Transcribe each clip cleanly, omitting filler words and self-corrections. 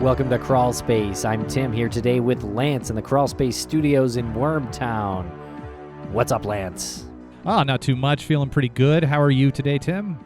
welcome to Crawlspace. I'm Tim here today with Lance in the Crawlspace studios in Wormtown. What's up, Lance? Oh, not too much. Feeling pretty good. How are you today, Tim?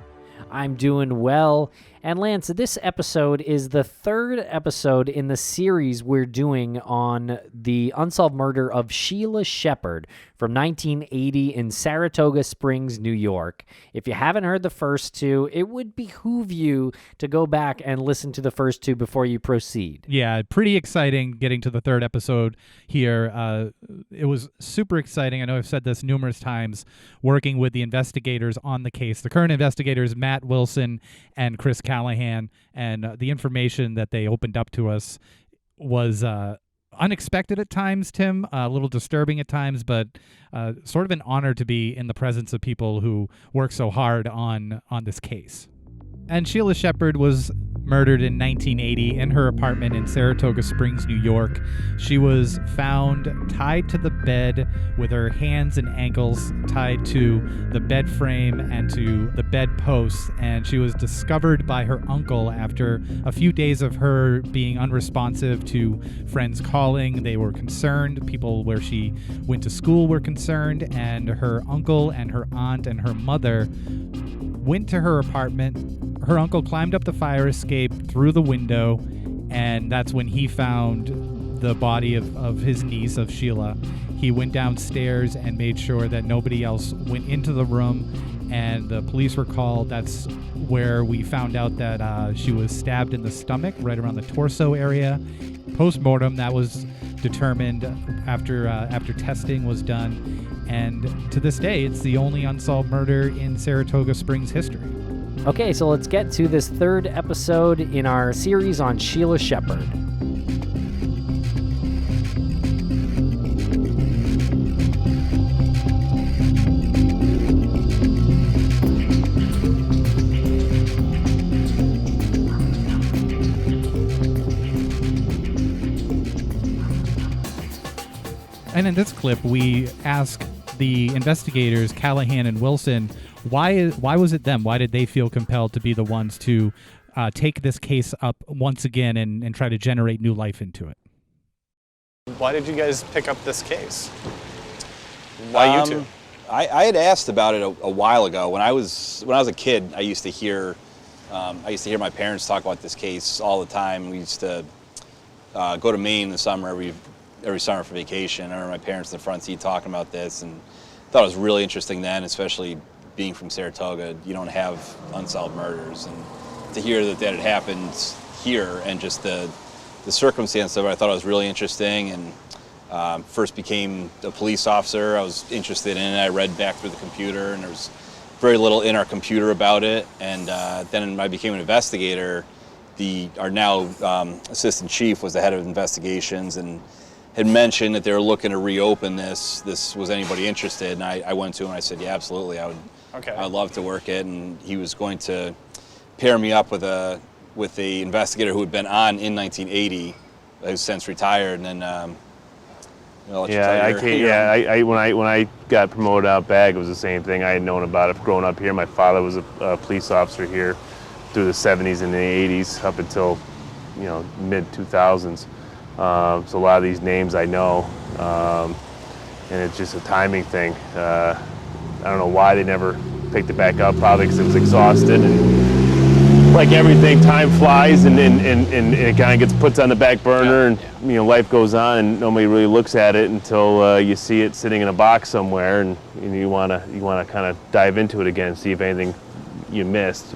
I'm doing well. And Lance, this episode is the third episode in the series we're doing on the unsolved murder of Sheila Shepherd from 1980 in Saratoga Springs, New York. If you haven't heard the first two, it would behoove you to go back and listen to the first two before you proceed. Yeah, pretty exciting getting to the third episode here. It was super exciting. I know I've said this numerous times, working with the investigators on the case. The current investigators, Matt Wilson and Chris Callahan, and the information that they opened up to us was unexpected at times, Tim, a little disturbing at times, but sort of an honor to be in the presence of people who work so hard on this case. And Sheila Shepherd was murdered in 1980 in her apartment in Saratoga Springs, New York. She was found tied to the bed with her hands and ankles tied to the bed frame and to the bed posts, and she was discovered by her uncle after a few days of her being unresponsive to friends calling. They were concerned. People where she went to school were concerned, and her uncle and her aunt and her mother went to her apartment. Her uncle climbed up the fire escape through the window, and that's when he found the body of his niece, of Sheila. He went downstairs and made sure that nobody else went into the room, and the police were called. That's where we found out that she was stabbed in the stomach, right around the torso area. Post-mortem, that was determined after testing was done, and to this day, it's the only unsolved murder in Saratoga Springs history. Okay, so let's get to this third episode in our series on Sheila Shepherd. And in this clip, we ask the investigators, Callahan and Wilson, why was it them? Why did they feel compelled to be the ones to take this case up once again and try to generate new life into it? Why did you guys pick up this case? Why you two? I had asked about it a while ago. When I was a kid, I used to hear my parents talk about this case all the time. We used to go to Maine in the summer every summer for vacation. I remember my parents in the front seat talking about this, and thought it was really interesting then, especially being from Saratoga. You don't have unsolved murders, and to hear that had happened here and just the circumstance of it, I thought it was really interesting. And first became a police officer. I was interested in it. I read back through the computer, and there was very little in our computer about it. And then I became an investigator. Our now assistant chief was the head of investigations and had mentioned that they were looking to reopen this. Was anybody interested? And I went to him and I said, yeah, absolutely. I'd love to work it. And he was going to pair me up with the investigator who had been on in 1980, who's since retired. And then I'll let you tell your, when I got promoted out back, it was the same thing. I had known about it growing up here. My father was a police officer here through the 70s and the 80s up until mid 2000s. So a lot of these names I know, and it's just a timing thing. I don't know why they never picked it back up, probably because it was exhausted. And like everything, time flies, and it kind of gets put on the back burner, and life goes on, and nobody really looks at it until you see it sitting in a box somewhere, and you want to kind of dive into it again, see if anything you missed,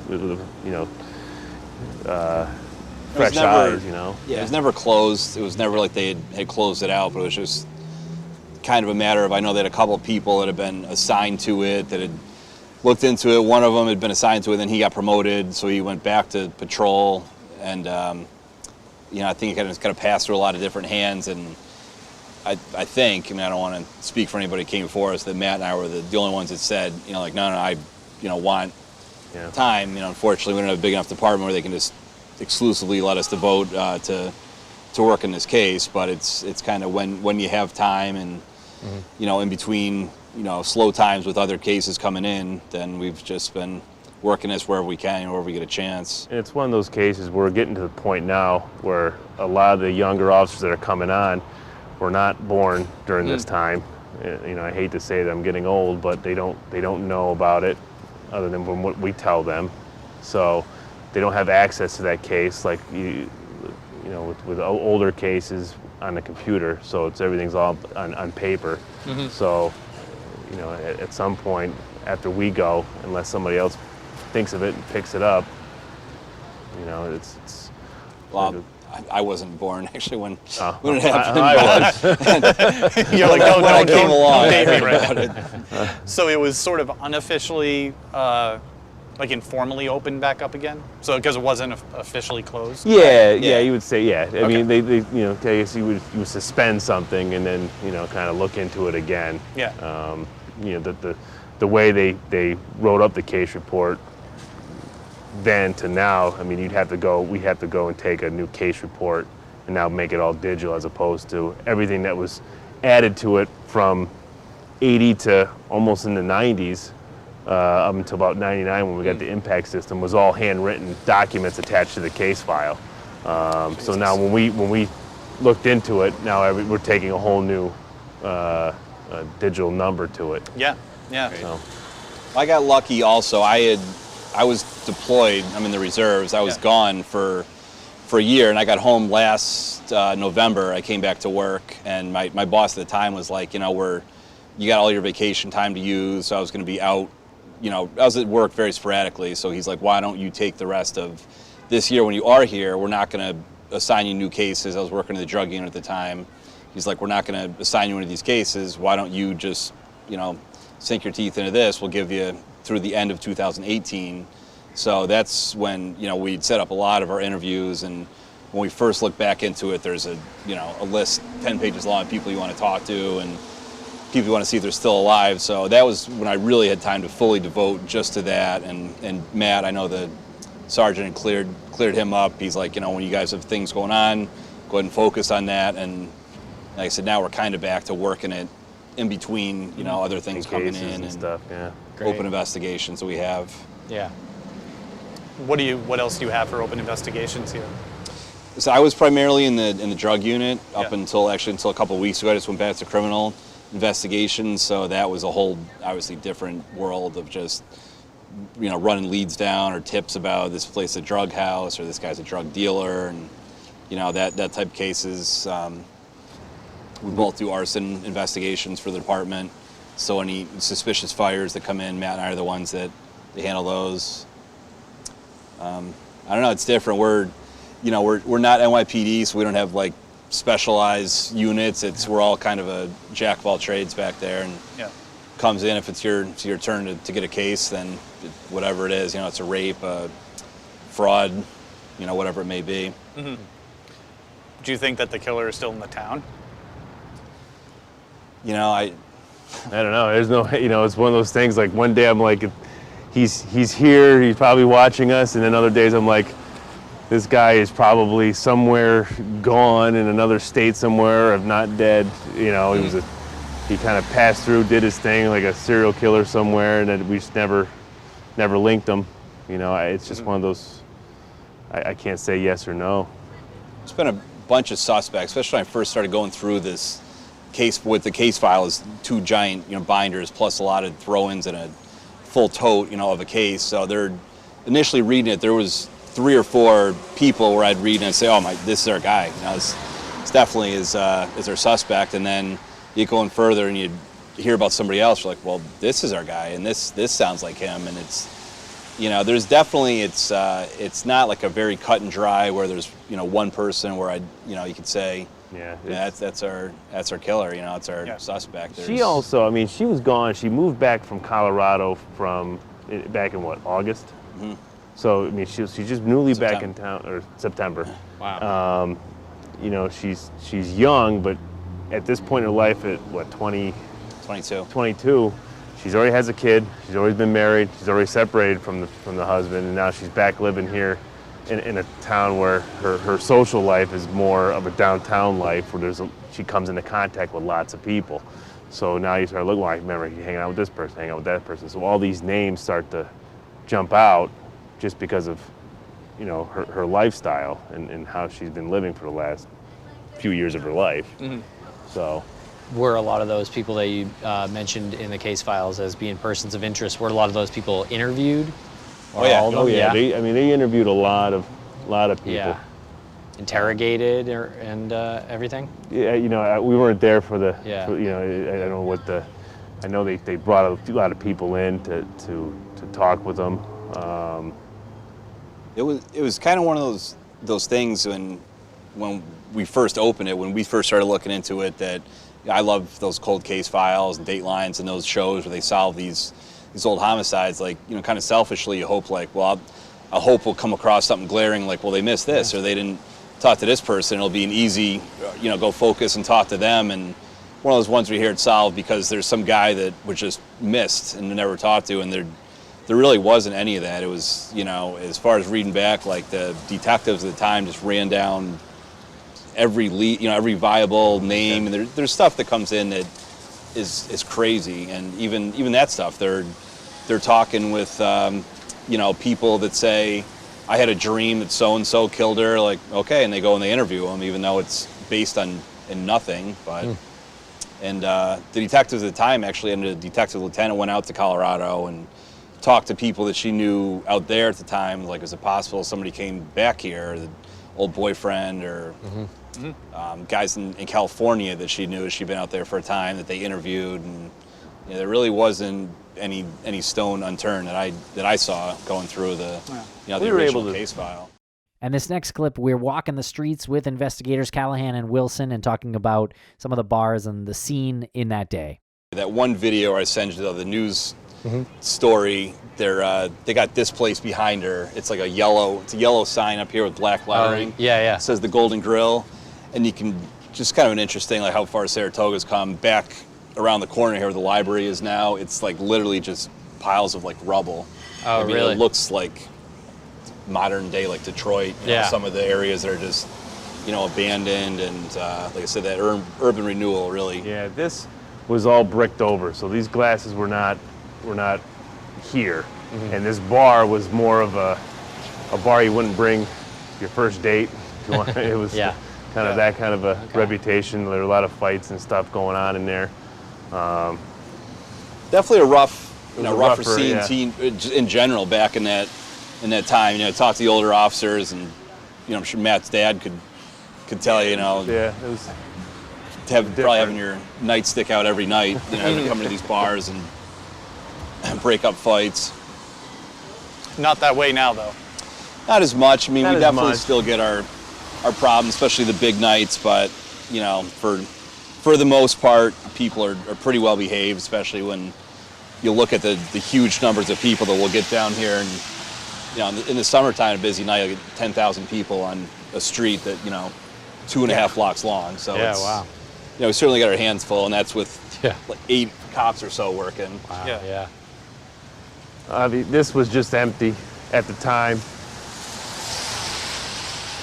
fresh eyes, Yeah, it was never closed. It was never like they had closed it out, but it was just kind of a matter of, I know they had a couple of people that had been assigned to it, that had looked into it. One of them had been assigned to it, then he got promoted, so he went back to patrol. And, I think it kind of passed through a lot of different hands. And I think, I don't want to speak for anybody who came before us, that Matt and I were the only ones that said, no, I want time. Unfortunately, we don't have a big enough department where they can just exclusively let us devote to work in this case. But it's kind of when you have time and in between slow times with other cases coming in, then we've just been working this wherever we can, wherever we get a chance. And it's one of those cases where we're getting to the point now where a lot of the younger officers that are coming on were not born during this time. You know, I hate to say that I'm getting old, but they don't know about it other than from what we tell them. So they don't have access to that case like you know with older cases on the computer. So everything's all on paper. So you know, at some point after we go, unless somebody else thinks of it and picks it up, you know, it's well, I wasn't born actually when it happened. I was. You're like, when I came along, don't date me about right it. now. So it was sort of unofficially, like informally opened back up again? So because it wasn't officially closed? Yeah, Yeah. you would say, yeah. I Okay. mean, they you know, I guess you would suspend something and then, you know, kind of look into it again. Yeah. You know, the way they wrote up the case report then to now, I mean, we have to go and take a new case report and now make it all digital as opposed to everything that was added to it from 80 to almost in the 90s, up until about 99 when we got the impact system, was all handwritten documents attached to the case file. So now when we looked into it, now we're taking a whole new digital number to it. Yeah. So. I got lucky also. I was deployed. I'm in the reserves. I was gone for a year, and I got home last November. I came back to work, and my boss at the time was like, you know, you got all your vacation time to use. So I was going to be out. You know, I was at work very sporadically. So he's like, why don't you take the rest of this year when you are here? We're not going to assign you new cases. I was working in the drug unit at the time. He's like, we're not going to assign you into these cases. Why don't you just, you know, sink your teeth into this? We'll give you through the end of 2018. So that's when, you know, we'd set up a lot of our interviews, and when we first look back into it, there's a list 10 pages long of people you want to talk to and people you want to see if they're still alive. So that was when I really had time to fully devote just to that. And Matt, I know the sergeant had cleared him up. He's like, you know, when you guys have things going on, go ahead and focus on that. And like I said, now we're kind of back to working it in between, you know, other things coming Cases in and stuff, yeah. open investigations that we have. Yeah. What else do you have for open investigations here? So I was primarily in the drug unit up Yeah. until a couple of weeks ago. I just went back to criminal investigations. So that was a whole obviously different world of just, you know, running leads down or tips about this place is a drug house or this guy's a drug dealer, and you know that type of cases. We both do arson investigations for the department. So any suspicious fires that come in, Matt and I are the ones that handle those. I don't know. It's different. We're not NYPD, so we don't have like specialized units. We're all kind of a jack of all trades back there, and comes in if it's your turn to get a case, then whatever it is, you know, it's a rape, fraud, you know, whatever it may be. Mm-hmm. Do you think that the killer is still in the town? You know, I don't know. There's no, you know, it's one of those things. Like one day I'm like, he's here. He's probably watching us, and then other days I'm like, this guy is probably somewhere gone in another state somewhere, if not dead. You know, he kind of passed through, did his thing like a serial killer somewhere, and then we just never linked him. You know, it's just one of those. I can't say yes or no. It's been a bunch of suspects, especially when I first started going through this case. With the case file is 2 giant, you know, binders plus a lot of throw-ins and a full tote, you know, of a case. So they're initially reading it. There was 3 or 4 people where I'd read and I'd say, "Oh my, this is our guy." You know, it's definitely is our suspect. And then you go in further and you hear about somebody else. You're like, "Well, this is our guy, and this sounds like him." And it's, you know, there's definitely it's not like a very cut and dry where there's, you know, one person where you could say, yeah, that's our killer. You know, it's our suspect. She also, I mean, she was gone. She moved back from Colorado back in what, August? Mm-hmm. So I mean, she's just newly September. back in town, or September. Wow. You know, she's young, but at this point in her life, at what, 22, she's already has a kid. She's always been married. She's already separated from the husband, and now she's back living here in a town where her social life is more of a downtown life, where she comes into contact with lots of people. So now you start looking, well, I remember hanging out with this person, hanging out with that person. So all these names start to jump out just because of, her lifestyle and how she's been living for the last few years of her life. So. Were a lot of those people that you mentioned in the case files as being persons of interest, were a lot of those people interviewed? Or all of them? They interviewed a lot of people. Yeah. Interrogated and everything? Yeah, we weren't there for the, Yeah. I don't know what I know they brought a lot of people in to talk with them. It was kind of one of those things when we first opened it, when we first started looking into it, that I love those cold case files and Datelines and those shows where they solve these old homicides. Like, kind of selfishly, you hope I hope we'll come across something glaring, like, well, they missed this, or they didn't talk to this person. It'll be an easy, go focus and talk to them. And one of those ones we hear it solved because there's some guy that was just missed and never talked to, and there really wasn't any of that. It was, as far as reading back, like the detectives at the time just ran down every lead, every viable name, and there's stuff that comes in that is crazy, and even that stuff, they're talking with people that say, I had a dream that so and so killed her, like, okay, and they go and they interview them, even though it's based in nothing. But and the detectives at the time, actually, and the detective lieutenant went out to Colorado and talked to people that she knew out there at the time, like, is it possible somebody came back here, the old boyfriend, or guys in California that she knew, she'd been out there for a time, that they interviewed, and there really wasn't any stone unturned that I saw going through the the original case file. And this next clip, we're walking the streets with investigators Callahan and Wilson and talking about some of the bars and the scene in that day. That one video I sent you, the news story, they got this place behind her. It's like a yellow sign up here with black lettering. Yeah. It says the Golden Grill, and you can just kind of an interesting, like, how far Saratoga's come. Back around the corner here where the library is now, it's like literally just piles of, like, rubble. Oh, really? It looks like modern day, like Detroit. Some of the areas that are just abandoned, and like I said, that urban renewal really. Yeah, this was all bricked over, so these glasses were not here, and this bar was more of a bar you wouldn't bring your first date. It was kind of that kind of a reputation. There were a lot of fights and stuff going on in there. Definitely a rougher scene in general back in that time. Talk to the older officers, and I'm sure Matt's dad could tell you. Yeah, it was probably having your nightstick out every night. Coming to these bars and break up fights. Not that way now, though. Not as much. I mean, Not we as definitely much. still get our problems, especially the big nights. But for the most part, people are pretty well behaved, especially when you look at the huge numbers of people that will get down here. And in the summertime, a busy night, you'll get 10,000 people on a street that 2.5 blocks long. So Wow. we certainly got our hands full, and that's with like 8 cops or so working. Wow. Yeah. This was just empty at the time.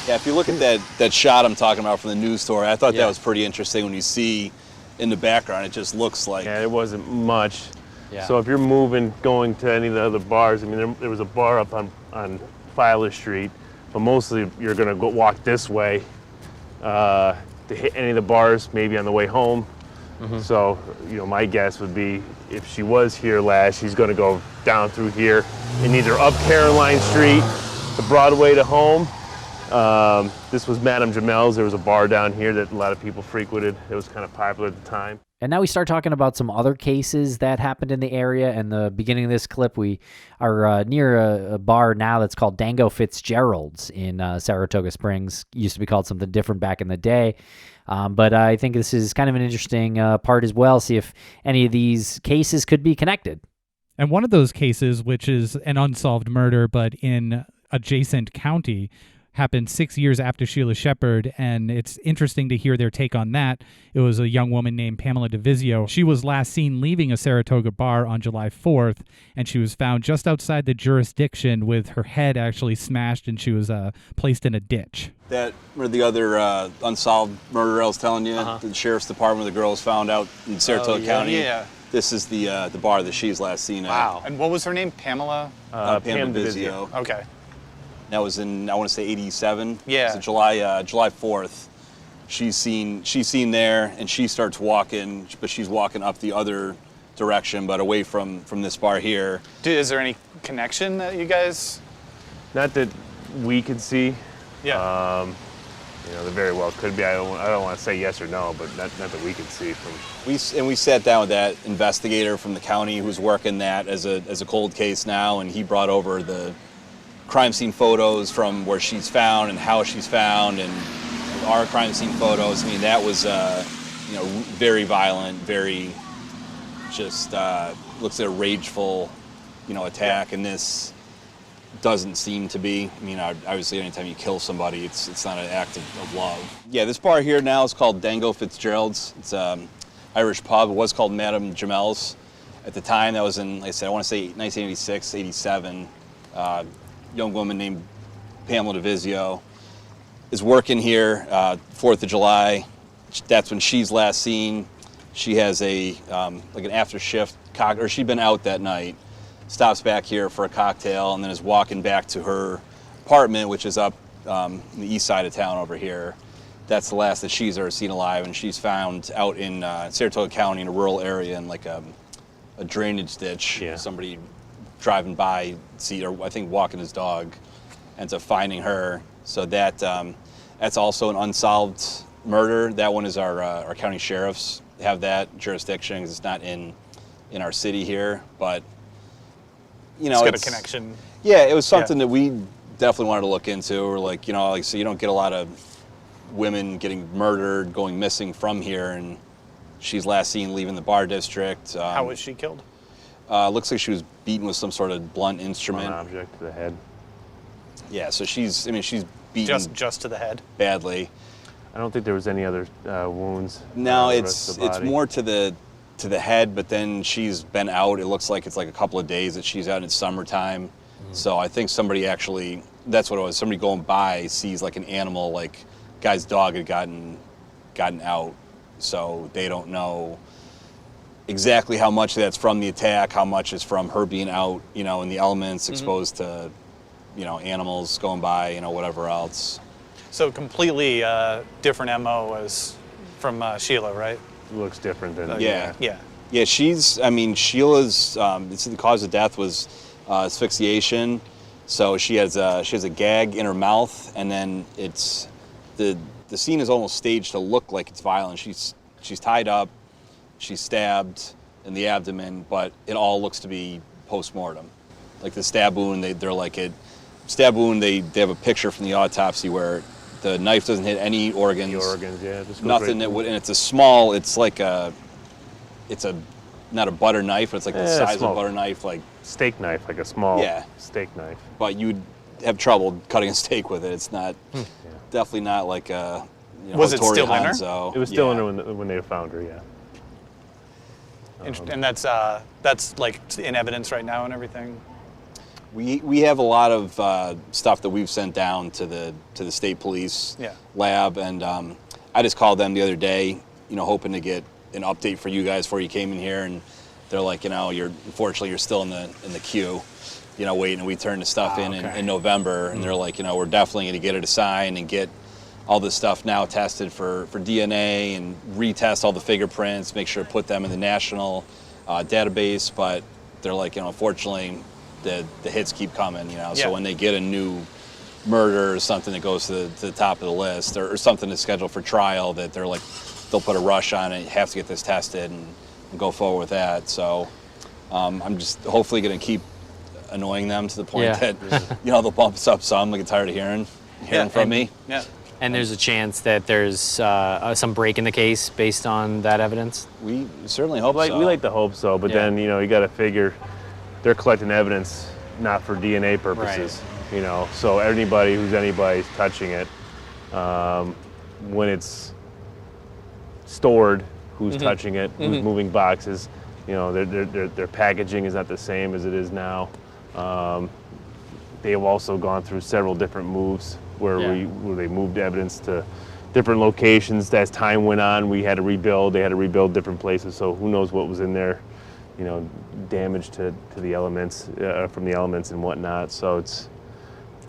Yeah, if you look at that shot I'm talking about from the news story, I thought that was pretty interesting. When you see in the background, it just looks like... Yeah, it wasn't much. Yeah. So if you're going to any of the other bars, I mean, there was a bar up on Filer Street, but mostly you're going to walk this way to hit any of the bars, maybe on the way home. So, my guess would be if she was here last, she's going to go down through here and either up Caroline Street to Broadway to home. This was Madame Jamel's. There was a bar down here that a lot of people frequented. It was kind of popular at the time. And now we start talking about some other cases that happened in the area. And the beginning of this clip, we are near a bar now that's called Dango Fitzgerald's in Saratoga Springs. Used to be called something different back in the day. But I think this is kind of an interesting part as well. See if any of these cases could be connected. And one of those cases, which is an unsolved murder, but in adjacent county, happened 6 years after Sheila Shepherd, and it's interesting to hear their take on that. It was a young woman named Pamela Divisio. She was last seen leaving a Saratoga bar on July 4th, and she was found just outside the jurisdiction with her head actually smashed, and she was placed in a ditch. That or the other unsolved murder I was telling you, the sheriff's department, the girl was found out in Saratoga County. Yeah. This is the bar that she's last seen at. Wow. And what was her name? Pamela? Pamela Pam Divisio. Okay. That was in, I want to say 87. Yeah. So July 4th. She's seen there, and she starts walking, but she's walking up the other direction, but away from this bar here. Is there any connection that you guys? Not that we could see. Yeah. There very well could be. I don't want to say yes or no, but not that we can see from. We sat down with that investigator from the county who's working that as a cold case now, and he brought over the crime scene photos from where she's found and how she's found, and our crime scene photos. I mean, that was very violent, very just looks like a rageful, attack, and this doesn't seem to be. I mean, obviously, anytime you kill somebody, it's not an act of love. Yeah, this bar here now is called Dango Fitzgerald's. It's Irish pub. It was called Madame Jamel's at the time. That was in, like I said, I want to say 1986, 87. Young woman named Pamela Divisio is working here, 4th of July. That's when she's last seen. She has an after shift or she'd been out that night, stops back here for a cocktail, and then is walking back to her apartment, which is up the east side of town over here. That's the last that she's ever seen alive, and she's found out in Saratoga County in a rural area in like a drainage ditch. Yeah. Somebody driving by, I think walking his dog, ends up finding her. So that's also an unsolved murder. That one is our county sheriffs have that jurisdiction because it's not in our city here, but It's got a connection. Yeah, it was something that we definitely wanted to look into. Or so you don't get a lot of women getting murdered, going missing from here, and she's last seen leaving the bar district. How was she killed? Looks like she was beaten with some sort of blunt instrument. An object to the head. Yeah, so she's beaten Just to the head. badly. I don't think there was any other wounds. No, the rest of the it's body. more to the head, but then she's been out. It looks like it's like a couple of days that she's out. It's summertime, so I think somebody actually, that's what it was. Somebody going by sees like an animal, like guy's dog had gotten out, so they don't know exactly how much that's from the attack, how much is from her being out, in the elements, exposed to, animals going by, whatever else. So completely different MO as from Sheila, right? Looks different than. Yeah. Yeah. Yeah, Sheila's, the cause of death was asphyxiation. So she has a gag in her mouth, and then it's, the scene is almost staged to look like it's violent. She's tied up, she's stabbed in the abdomen, but it all looks to be post-mortem. Like the stab wound, they have a picture from the autopsy where the knife doesn't hit any organs. The organs, yeah. Just goes Nothing right that through. would, and it's like not a butter knife, but it's like the size of small. a butter knife, like, Steak knife, like a small Yeah. steak knife. but you'd have trouble cutting a steak with it. It's not, definitely not like a, Was it Hattori still in her? Hanzo. It was still Yeah. in her when they found her, yeah. And that's like in evidence right now and everything. We have a lot of stuff that we've sent down to the state police lab, and I just called them the other day, hoping to get an update for you guys before you came in here, and they're like, unfortunately you're still in the queue, waiting. And we turned the stuff in November, and they're like, we're definitely going to get it assigned and get all this stuff now tested for DNA and retest all the fingerprints, make sure to put them in the national database. But they're like, unfortunately, the hits keep coming, So when they get a new murder or something that goes to the top of the list, or something that's scheduled for trial, that they're like, they'll put a rush on it. You have to get this tested and go forward with that. So I'm just hopefully going to keep annoying them to the point that they'll bump us up some. They get tired of hearing from me. Yeah. And there's a chance that there's some break in the case based on that evidence? We certainly hope so. We like to hope so, but then, you got to figure they're collecting evidence not for DNA purposes, So anybody's touching it, when it's stored, who's touching it, who's moving boxes, their packaging is not the same as it is now. They have also gone through several different moves where they moved evidence to different locations. As time went on, we had to rebuild. They had to rebuild different places. So who knows what was in there damage to the elements from the elements and whatnot. So it's,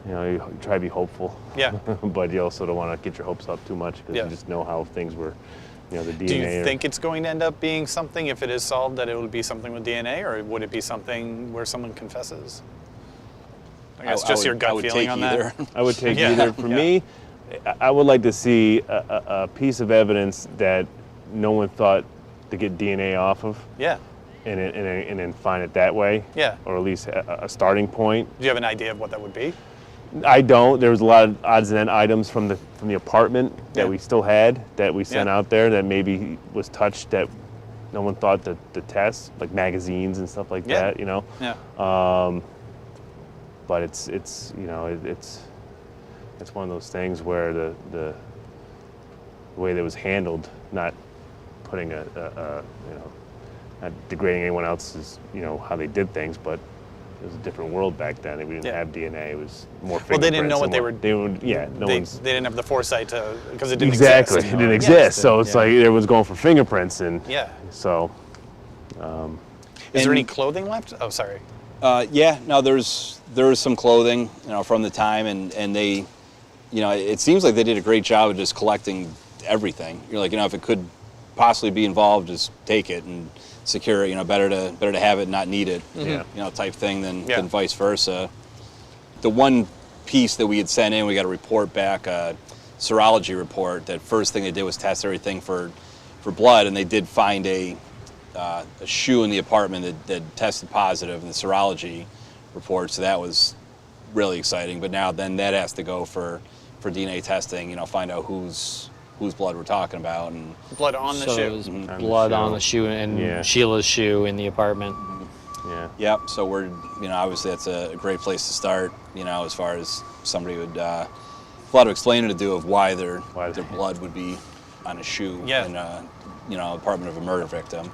you try to be hopeful. Yeah. But you also don't want to get your hopes up too much because Yeah. you just know how things were, the DNA. Do you think it's going to end up being something, if it is solved, that it will be something with DNA, or would it be something where someone confesses? I guess just your gut feeling on that. I would take Yeah. either. For me, I would like to see a piece of evidence that no one thought to get DNA off of. Yeah. And then find it that way. Yeah. Or at least a starting point. Do you have an idea of what that would be? I don't. There was a lot of odds and end items from the apartment that Yeah. we still had that we sent Yeah. out there that maybe was touched that no one thought to test, like magazines and stuff like Yeah. that. Yeah. But it's one of those things where the way that it was handled, not putting not degrading anyone else's, how they did things, but it was a different world back then. We didn't Yeah. have DNA. It was more. Well, they didn't know what fingerprints they were. and yeah, no they one's. didn't have the foresight to, because it didn't Exactly, exist. it didn't Yeah. exist. So it's Yeah. like everyone's going for fingerprints, and Yeah. so. Is there And- any clothing left? Oh, sorry. Yeah, no, there was some clothing, from the time, and they, it seems like they did a great job of just collecting everything. You're like, if it could possibly be involved, just take it and secure it. Better to have it and not need it. Yeah. Type thing than Yeah. vice versa. The one piece that we had sent in, we got a report back, a serology report. That first thing they did was test everything for blood, and they did find a shoe in the apartment that tested positive in the serology report. So that was really exciting. But now then that has to go for DNA testing. Find out whose blood we're talking about, and Blood on the So shoe. it was On the blood shoe. on the shoe and Yeah. Sheila's shoe in the apartment. Yeah. yep. So we're obviously that's a great place to start. As far as somebody would a lot of explaining to do of why their blood would be on a shoe Yeah. in apartment of a murder victim.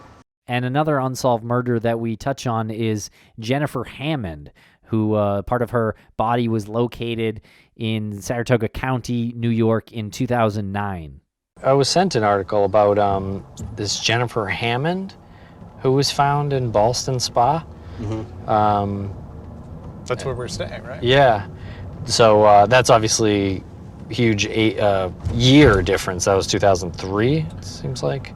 And another unsolved murder that we touch on is Jennifer Hammond, who part of her body was located in Saratoga County, New York in 2009. I was sent an article about this Jennifer Hammond who was found in Ballston Spa. That's where we're staying, right? Yeah. So that's obviously huge year difference. That was 2003, it seems like.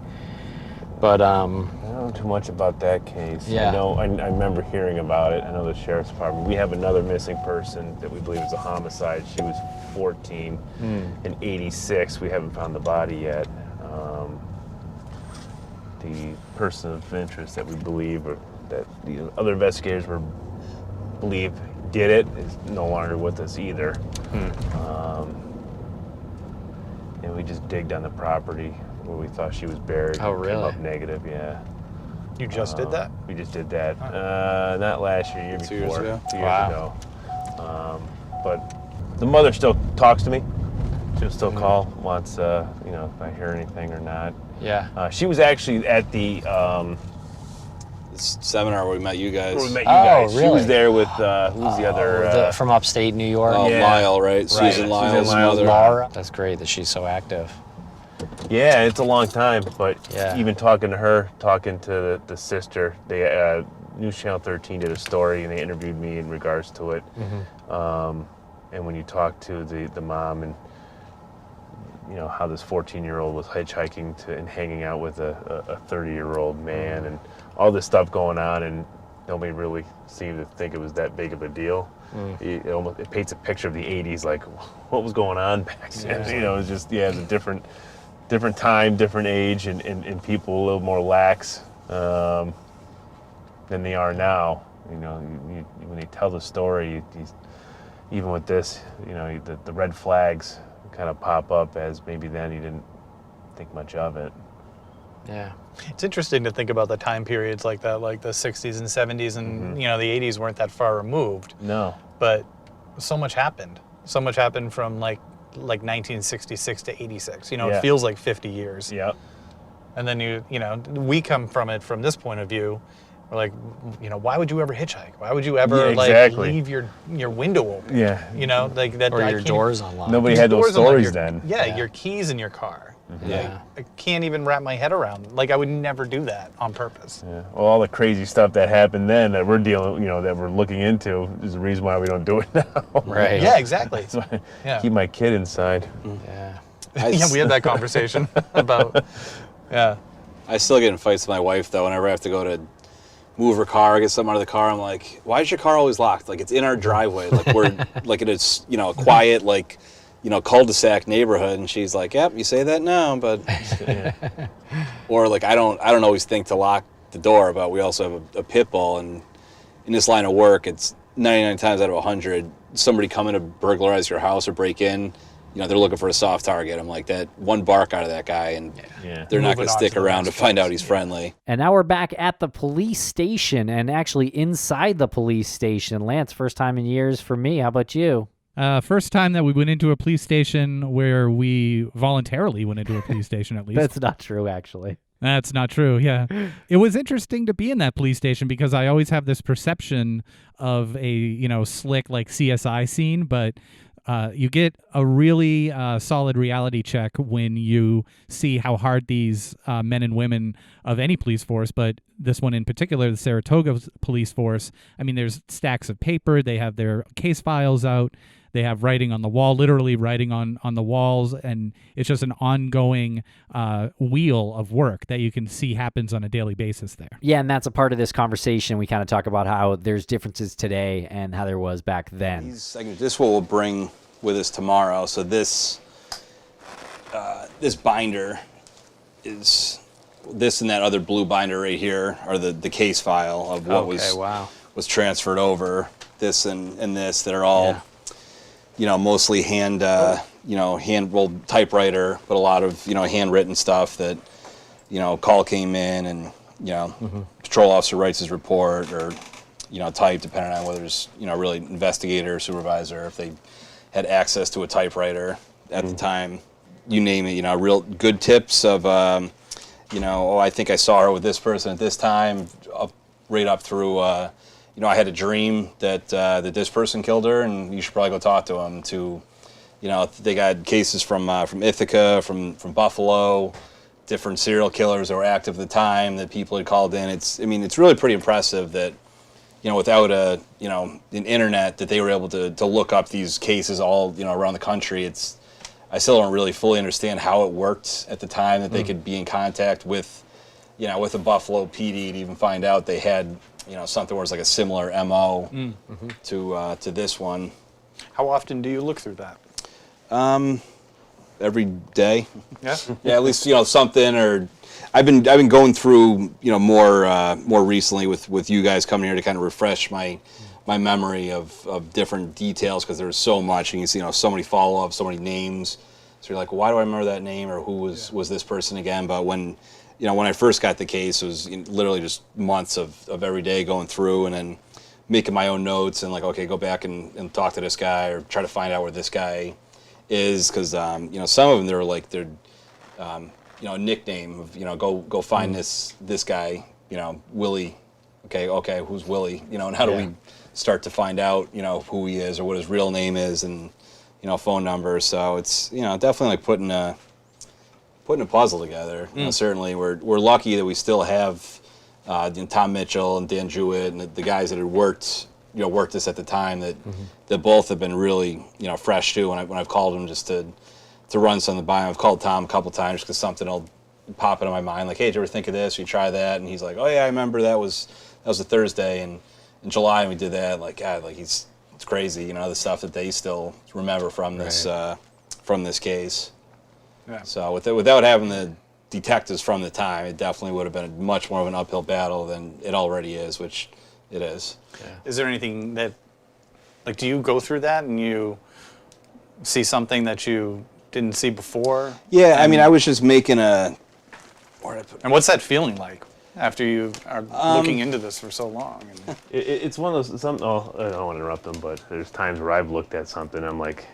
But I don't know too much about that case. Yeah. I remember hearing about it. I know the sheriff's department. We have another missing person that we believe is a homicide. She was 14 in 86. We haven't found the body yet. The person of interest that we believe, or that the other investigators believe did it, is no longer with us either. And we just digged on the property where we thought she was buried. Oh, It came really? up negative, yeah. You just did that? We just did that. Not last year, year 2 years before. ago? 2 years Wow. ago. But the mother still talks to me. She'll still call, wants, if I hear anything or not. yeah. She was actually at the This seminar where we met you guys. where we met you Oh, guys. She really? was there with who's the other? From upstate New York. Oh, Yeah. Lyle, right? Susan Lyle's mother. Maura. That's great that she's so active. Yeah, it's a long time, but Yeah. even talking to her, talking to the sister, they News Channel 13 did a story and they interviewed me in regards to it. And when you talk to the mom and how this 14-year-old was hitchhiking and hanging out with a 30-year-old man and all this stuff going on, and nobody really seemed to think it was that big of a deal. It paints a picture of the 80s, like what was going on back then. It was just it's a different time, different age, and people a little more lax than they are now. When they tell the story, even with this, the red flags kind of pop up as maybe then you didn't think much of it. Yeah. It's interesting to think about the time periods like that, like the 60s and 70s, and the 80s weren't that far removed. No. But so much happened. So much happened from like 1966 to 86. Yeah. It feels like 50 years. Yep. And then we come from it from this point of view. We're like, why would you ever hitchhike? Why would you ever exactly. leave your window open? Yeah. Like that. Or I your can't- doors unlocked. Nobody Your had those doors unlocked, stories your- then. Yeah, your keys in your car. Yeah. I can't even wrap my head around. Like, I would never do that on purpose. Yeah. Well, all the crazy stuff that happened then that we're dealing, that we're looking into is the reason why we don't do it now. Right. Yeah, exactly. So I Yeah. keep my kid inside. Yeah. Yeah, we had that conversation about, yeah. I still get in fights with my wife, though, whenever I have to go to move her car, get something out of the car. I'm like, why is your car always locked? Like, it's in our driveway. Like, we're, like, it is, a quiet, like, cul-de-sac neighborhood. And she's like, yep, you say that now, but, or like, I don't always think to lock the door, but we also have a pit bull. And in this line of work, it's 99 times out of 100, somebody coming to burglarize your house or break in, they're looking for a soft target. I'm like, that one bark out of that guy, and they're not going to stick around to find out he's friendly. And now we're back at the police station, and actually inside the police station. Lance, first time in years for me. How about you? First time that we went into a police station where we voluntarily went into a police station, at least. That's not true, actually. That's not true, yeah. It was interesting to be in that police station because I always have this perception of a, slick, like, CSI scene, but you get a really solid reality check when you see how hard these men and women of any police force, but this one in particular, the Saratoga police force, I mean, there's stacks of paper. They have their case files out. They have writing on the wall, literally writing on the walls, and it's just an ongoing wheel of work that you can see happens on a daily basis there. Yeah, and that's a part of this conversation. We kind of talk about how there's differences today and how there was back then. This is what we'll bring with us tomorrow. So this binder is this and that other blue binder right here are the case file of what was transferred over. This and this that are all mostly hand rolled typewriter, but a lot of handwritten stuff that call came in and patrol officer writes his report or type, depending on whether it's really investigator or supervisor, if they had access to a typewriter at the time, you name it, real good tips of I think I saw her with this person at this time, right up through I had a dream that this person killed her, and you should probably go talk to him. To, they got cases from Ithaca, from Buffalo, different serial killers that were active at the time that people had called in. It's really pretty impressive that, without an internet, that they were able to look up these cases all around the country. I still don't really fully understand how it worked at the time that they could be in contact with, with the Buffalo PD to even find out they had. Something where it's like a similar MO to this one. How often do you look through that? Every day. Yeah. Yeah, at least something. Or I've been going through more recently with you guys coming here to kind of refresh my memory of different details because there's so much, and you see so many follow-ups, so many names. So you're like, why do I remember that name, or who was this person again? But when I first got the case, it was literally just months of every day going through and then making my own notes and like, okay, go back and talk to this guy or try to find out where this guy is. Because, some of them, they're a nickname of, go find this guy, Willie. Okay, who's Willie? And how do we start to find out, who he is or what his real name is and, phone number. So it's, definitely like putting a puzzle together. Certainly we're lucky that we still have Tom Mitchell and Dan Jewett and the guys that had worked this at the time that both have been really fresh too. When I've called them just to run something by him, I've called Tom a couple times because something will pop into my mind like, hey, did you ever think of this? You try that, and he's like, oh yeah, I remember that was a Thursday in July and we did that. Like, God, like it's crazy, the stuff that they still remember from this case. Yeah. So without having the detectives from the time, it definitely would have been much more of an uphill battle than it already is, which it is. Yeah. Is there anything that, like, do you go through that and you see something that you didn't see before? Yeah, I was just making and what's that feeling like after you are looking into this for so long? And it's one of those, I don't want to interrupt them, but there's times where I've looked at something, I'm like,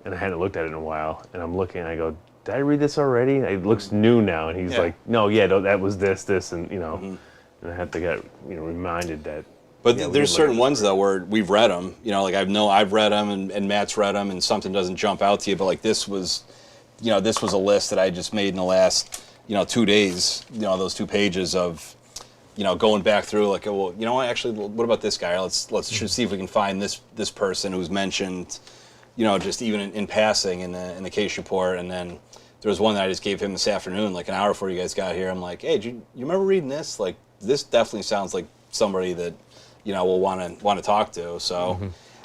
and I hadn't looked at it in a while, and I'm looking, and I go, did I read this already? It looks new now, and he's like, no, that was this, and and I have to get reminded that. But there's certain ones though where we've read them, like I've read them, and Matt's read them, and something doesn't jump out to you, but like this was this was a list that I just made in the last, 2 days, those 2 pages of, going back through like, well, you know what, actually, what about this guy? Let's see if we can find this person who's mentioned, just even in passing in the case report. And then there was one that I just gave him this afternoon, like an hour before you guys got here. I'm like, hey, you remember reading this? Like, this definitely sounds like somebody that, we'll want to talk to. So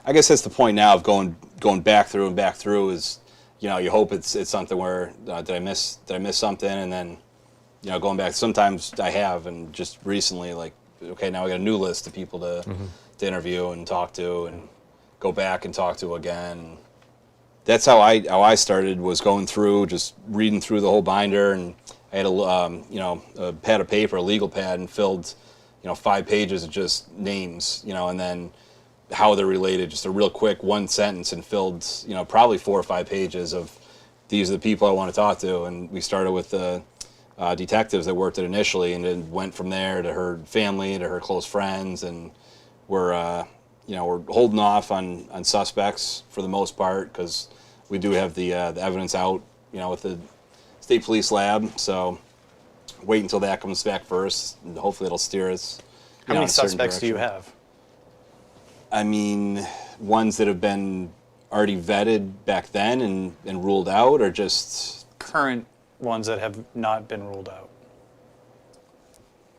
I guess that's the point now of going back through is, you hope it's something where did I miss something, and then going back. Sometimes I have, and just recently, like, okay, now we got a new list of people to interview and talk to, and go back and talk to again. That's how I started, was going through, just reading through the whole binder, and I had a pad of paper, a legal pad, and filled 5 pages of just names, and then how they're related, just a real quick 1 sentence, and filled, probably 4 or 5 pages of these are the people I want to talk to. And we started with the detectives that worked it initially, and then went from there to her family, to her close friends, and we're holding off on suspects for the most part, because we do have the evidence out, with the state police lab. So wait until that comes back first, and hopefully it'll steer us. How many suspects do you have? I mean, ones that have been already vetted back then and ruled out, or just current ones that have not been ruled out?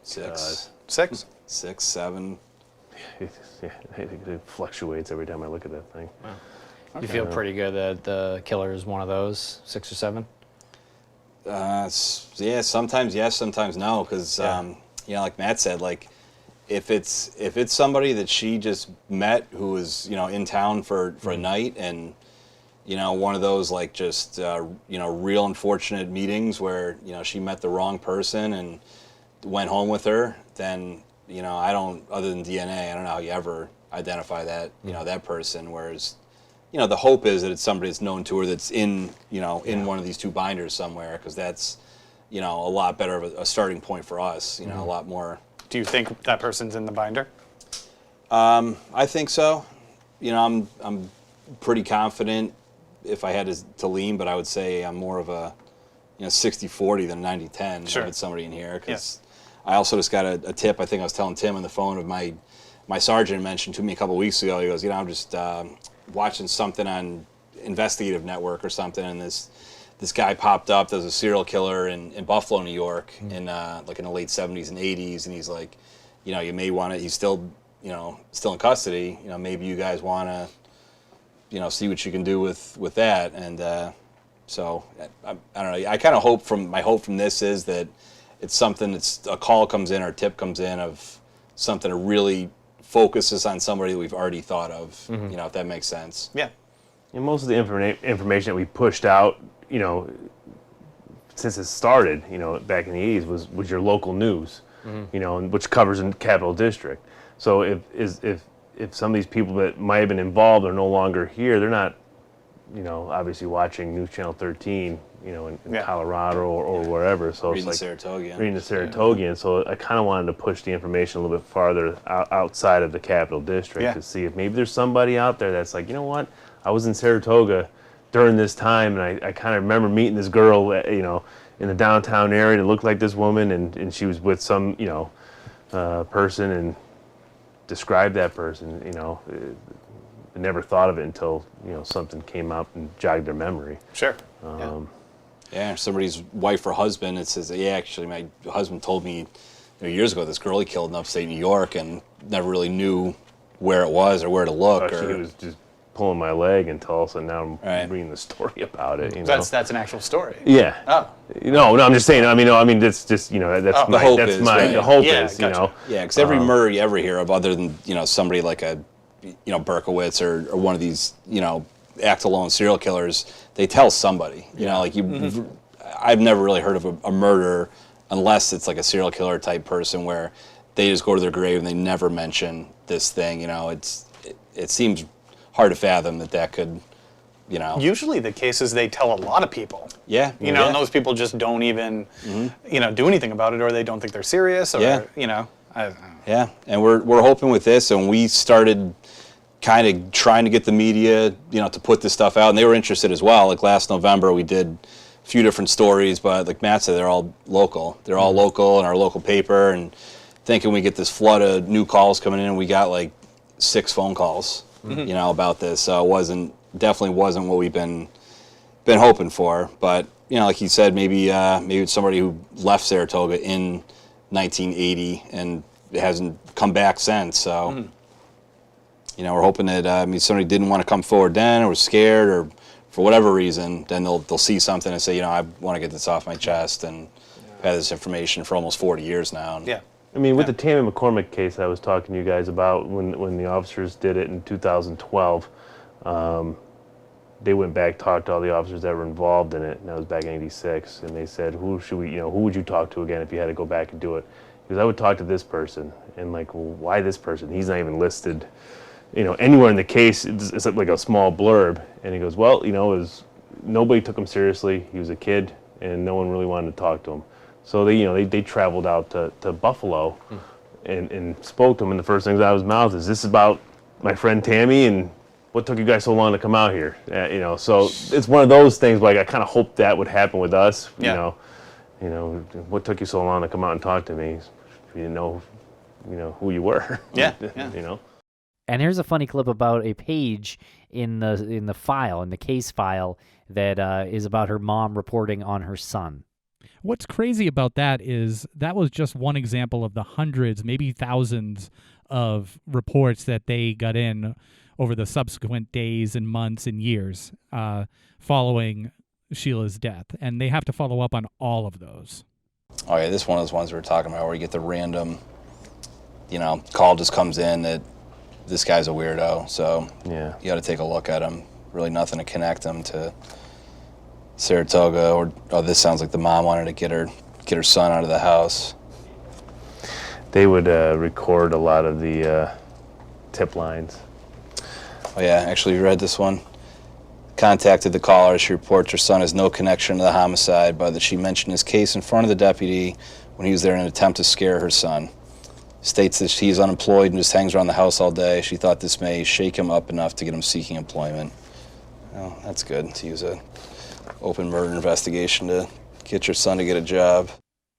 6. 6? 6, 7. Yeah, it fluctuates every time I look at that thing. Wow. Okay. You feel pretty good that the killer is one of those, 6 or 7? Yeah, sometimes yes, sometimes no, because like Matt said, like, if it's somebody that she just met who was in town for a night, and one of those, like, just real unfortunate meetings where she met the wrong person and went home with her, then I don't, other than DNA, I don't know how you ever identify that that person. Whereas the hope is that it's somebody that's known to her, that's in in one of these 2 binders somewhere, because that's a lot better of a starting point for us. A lot more. Do you think that person's in the binder? I think so. I'm pretty confident if I had to lean, but I would say I'm more of a 60-40 than 90-10. Sure. If it's somebody in here, because I also just got a tip. I think I was telling Tim on the phone of my sergeant mentioned to me a couple weeks ago. He goes, I'm just watching something on Investigative Network or something, and this guy popped up. There's a serial killer in Buffalo, New York, in like in the late 70s and 80s, and he's like, you may want to. He's still in custody. Maybe you guys want to, see what you can do with that. And so I don't know. I kind of hope my hope from this is that it's something that's a call comes in or a tip comes in of something that really focuses on somebody that we've already thought of. If that makes sense. Yeah. And most of the information that we pushed out, since it started, back in the 80s, was your local news, which covers in Capital District. So if some of these people that might have been involved are no longer here, they're not, obviously watching News Channel 13, in Colorado or wherever. So reading it's like reading the Saratogian. So I kind of wanted to push the information a little bit farther outside of the Capital District to see if maybe there's somebody out there that's like, what, I was in Saratoga during this time, and I kind of remember meeting this girl, in the downtown area that looked like this woman, and she was with some, person, and described that person. I never thought of it until something came up and jogged their memory. Sure. Yeah, somebody's wife or husband. It says, actually, my husband told me years ago this girl he killed in upstate New York, and never really knew where it was or where to look. Actually, he was just pulling my leg until all of a sudden now I'm reading the story about it. That's an actual story. Yeah. Oh. No, I'm just saying. That's just that's the hope is, the hope Yeah, is gotcha. Yeah, because every murder you ever hear of, other than somebody like a Berkowitz or one of these act alone serial killers, they tell somebody. I've never really heard of a murder unless it's like a serial killer type person where they just go to their grave and they never mention this thing. It seems hard to fathom that could, Usually the cases, they tell a lot of people. Yeah. And those people just don't even, do anything about it, or they don't think they're serious, or, I don't know. Yeah, and we're hoping with this, and we started kind of trying to get the media, to put this stuff out, and they were interested as well. Like last November, we did few different stories, but like Matt said, they're all local. They're all local in our local paper, and thinking we get this flood of new calls coming in, and we got like 6 phone calls, about this. So it definitely wasn't what we've been hoping for. But like you said, maybe it's somebody who left Saratoga in 1980 and hasn't come back since. So we're hoping that somebody didn't want to come forward then, or was scared, or for whatever reason, then they'll see something and say, I want to get this off my chest, and I've had this information for almost 40 years now. And, I mean, with the Tammy McCormick case I was talking to you guys about, when the officers did it in 2012, they went back, talked to all the officers that were involved in it, and that was back in '86, and they said, who would you talk to again if you had to go back and do it? Because I would talk to this person, and like, well, why this person? He's not even listed, anywhere in the case. It's like a small blurb, and he goes, well, nobody took him seriously. He was a kid, and no one really wanted to talk to him. So they traveled out to Buffalo and spoke to him, and the first things out of his mouth is, this is about my friend Tammy, and what took you guys so long to come out here? So it's one of those things, like I kind of hoped that would happen with us. What took you so long to come out and talk to me? You didn't know, who you were. Yeah. And here's a funny clip about a page in the file, in the case file, that is about her mom reporting on her son. What's crazy about that is that was just one example of the hundreds, maybe thousands of reports that they got in over the subsequent days and months and years following Sheila's death. And they have to follow up on all of those. Oh yeah, this is one of those ones we were talking about where you get the random, call just comes in that this guy's a weirdo. So you got to take a look at him. Really nothing to connect him to Saratoga, or this sounds like the mom wanted to get her son out of the house. They would record a lot of the tip lines. Oh yeah, actually you read this one. Contacted the caller. She reports her son has no connection to the homicide, but that she mentioned his case in front of the deputy when he was there in an attempt to scare her son. States that he is unemployed and just hangs around the house all day. She thought this may shake him up enough to get him seeking employment. Well, that's good to use a open murder investigation to get your son to get a job.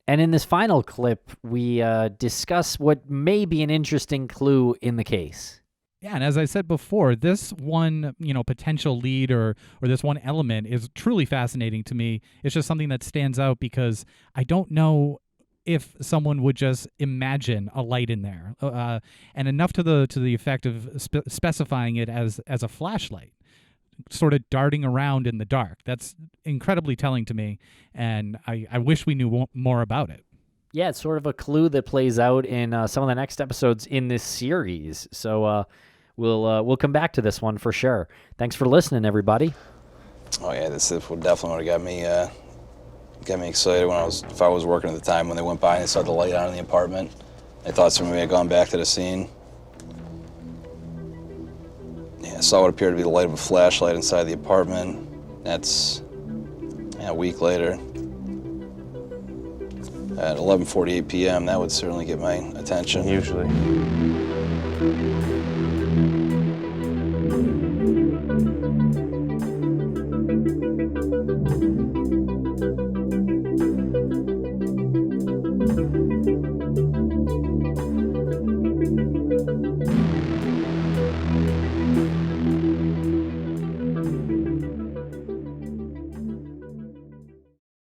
And in this final clip, we discuss what may be an interesting clue in the case. Yeah, and as I said before, this one, potential lead or this one element is truly fascinating to me. It's just something that stands out because I don't know if someone would just imagine a light in there, and enough to the effect of specifying it as a flashlight, sort of darting around in the dark. That's incredibly telling to me, and I wish we knew more about it. Yeah, it's sort of a clue that plays out in some of the next episodes in this series. So we'll come back to this one for sure. Thanks for listening, everybody. Oh yeah, this definitely would have got me excited if I was working at the time when they went by and they saw the light on in the apartment. They thought somebody had gone back to the scene. Yeah, I saw what appeared to be the light of a flashlight inside the apartment. That's a week later. At 11:48 p.m., that would certainly get my attention. Usually.